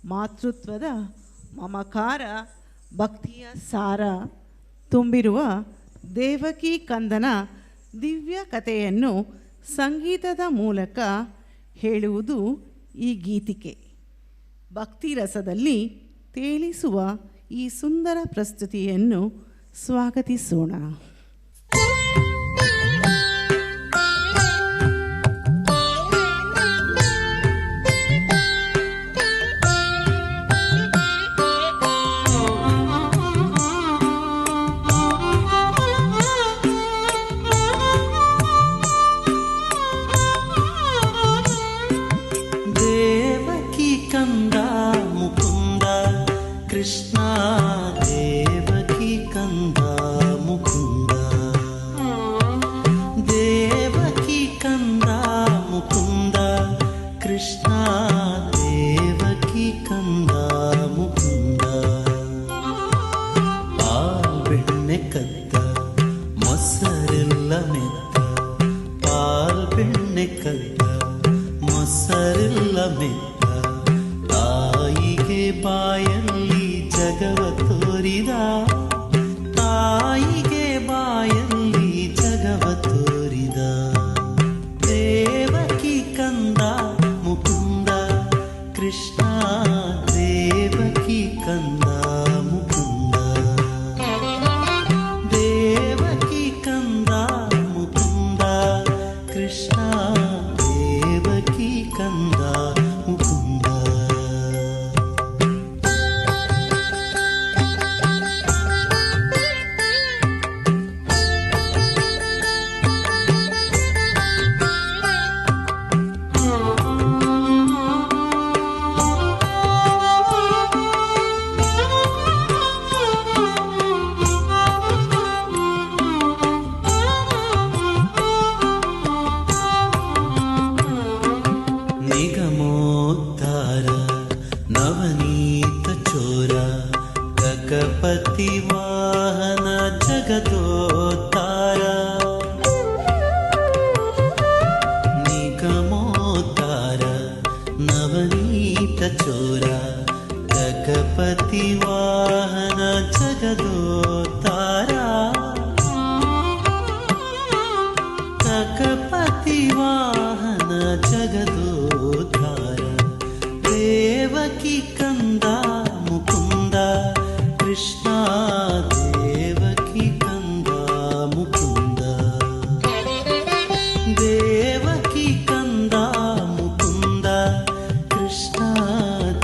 ಮಾತೃತ್ವದ ಮಮಕಾರ ಭಕ್ತಿಯ ಸಾರ ತುಂಬಿರುವ ದೇವಕಿ ಕಂದನ ದಿವ್ಯ ಕಥೆಯನ್ನು ಸಂಗೀತದ ಮೂಲಕ ಹೇಳುವುದು ಈ ಗೀತಿಕೆ. ಭಕ್ತಿ ರಸದಲ್ಲಿ ತೇಲಿಸುವ ಈ ಸುಂದರ ಪ್ರಸ್ತುತಿಯನ್ನು ಸ್ವಾಗತಿಸೋಣ. ಕೃಷ್ಣ ದೇವಕಿ ಕಂದ ಮುಕುಂದ, ದೇವಕಿ ಕಂದ ಮುಕುಂದ, ಕೃಷ್ಣ ದೇವಕಿ ಕಂದ ಮುಕುಂದ. ಪಾಲ್ ಬೆಣ್ಣೆ ಕದ್ದ ಮೊಸರೆಲ್ಲ ಮೆತ್ತ, ಪಾಲ್ ಬೆಣ್ಣೆ ಕದ್ದ ಮೊಸರೆಲ್ಲ ಮೆತ್ತ, ತಾಯಿಗೆ ಬಾಯಲ್ಲಿ ಜಗವ ತೋರಿದ, ತಾಯಿಗೆ ಬಾಯಲ್ಲಿ ಜಗವ ತೋರಿದ. ದೇವಕಿ ಕಂದ ಮುಕುಂದ, ಕೃಷ್ಣ ದೇವಕಿ ಕಂದ ಮುಕುಂದ, ದೇವಕಿ ಕಂದ ಮುಕುಂದ, ಕೃಷ್ಣ ದೇವಕಿ ಕಂದ ಮುಕುಂದ. ನಿಗಮೋದ್ಧಾರ ನವನೀತ ಚೋರ ಗಗಪತಿ ವಾಹನ ಜಗದೋದ್ಧಾರ. ನಿಗಮೋದ್ಧಾರ ನವನೀತ ಚೋರ ಗಗಪತಿ ವಾಹನ ಜಗದೋದ್ಧಾರ. ಗಗಪತಿ ವಾಹನ ಜಗದೋದ್ಧಾರ. ದೇವಕಿ ಕಂದ ಮುಕುಂದ, ಕೃಷ್ಣ ದೇವಕಿ ಕಂದ ಮುಕುಂದ, ದೇವಕಿ ಕಂದ ಮುಕುಂದ, ಕೃಷ್ಣ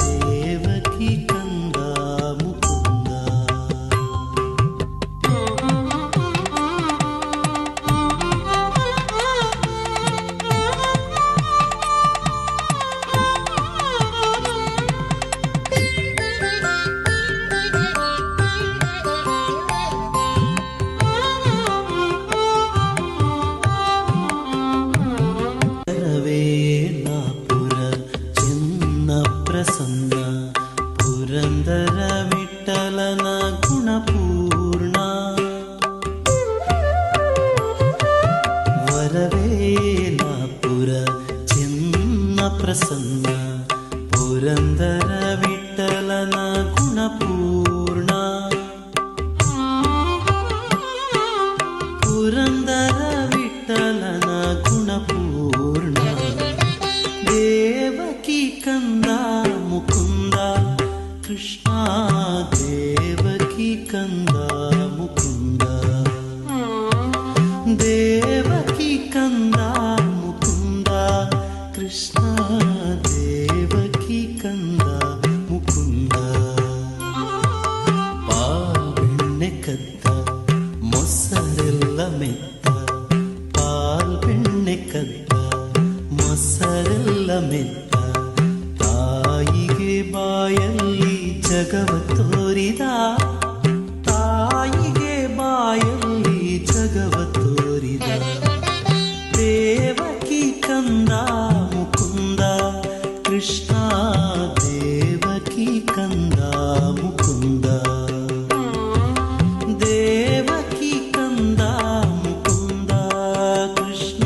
ದೇವಕಿ ಕಂದ ಮುಕುಂದ. ಪ್ರಸನ್ನ ಪುರಂದರ ವಿಠಲನ ಗುಣಪೂರ್ಣ. ವರವೇಲಾಪುರ ಚಿನ್ನ ಪ್ರಸನ್ನ ಪುರಂದರ ವಿಠಲನ ಗುಣಪೂರ್ಣ. ಪುರಂದರ ವಿಠಲನ ಗುಣಪೂರ್ಣ. ದೇವಕಿ ಕಂದ ಮುಕುಂದ, ಕೃಷ್ಣ ದೇವಕಿ ಕಂದ ಮುಕುಂದ, ದೇವಕಿ ಕಂದ ಮುಕುಂದ, ಕೃಷ್ಣ ದೇವಕಿ ಕಂದ ಮುಕುಂದ. ಪಾಲ್ ಬೆಣ್ಣೆ ಕದ್ದ ಮೊಸರೆಲ್ಲ ಮೆತ್ತ, ಪಾಲ್ ಬೆಣ್ಣೆ ಕದ್ದ ಮೊಸರೆಲ್ಲ ಮೆತ್ತ, ತಾಯಿಗೆ ಬಾಯಲ್ಲಿ ಜಗವ ತೋರಿದ, ತಾಯಿಗೆ ಬಾಯಲ್ಲಿ ಜಗವ ತೋರಿದ. ದೇವಕಿ ಕಂದ ಮುಕುಂದ, ಕೃಷ್ಣ ದೇವಕಿ ಕಂದ ಮುಕುಂದ, ದೇವಕಿ ಕಂದ ಮುಕುಂದ, ಕೃಷ್ಣ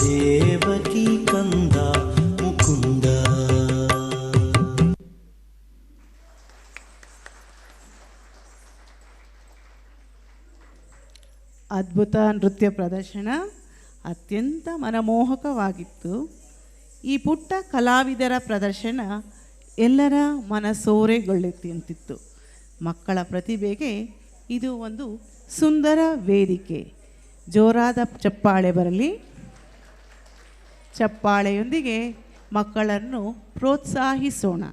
ದೇವಕಿ ಕಂದ ಮುಕುಂದ. ಅದ್ಭುತ ನೃತ್ಯ ಪ್ರದರ್ಶನ ಅತ್ಯಂತ ಮನಮೋಹಕವಾಗಿತ್ತು. ಈ ಪುಟ್ಟ ಕಲಾವಿದರ ಪ್ರದರ್ಶನ ಎಲ್ಲರ ಮನಸೂರೆಗೊಳ್ಳುತ್ತಿತ್ತು. ಮಕ್ಕಳ ಪ್ರತಿಭೆಗೆ ಇದು ಒಂದು ಸುಂದರ ವೇದಿಕೆ. ಜೋರಾದ ಚಪ್ಪಾಳೆ ಬರಲಿ. ಚಪ್ಪಾಳೆಯೊಂದಿಗೆ ಮಕ್ಕಳನ್ನು ಪ್ರೋತ್ಸಾಹಿಸೋಣ.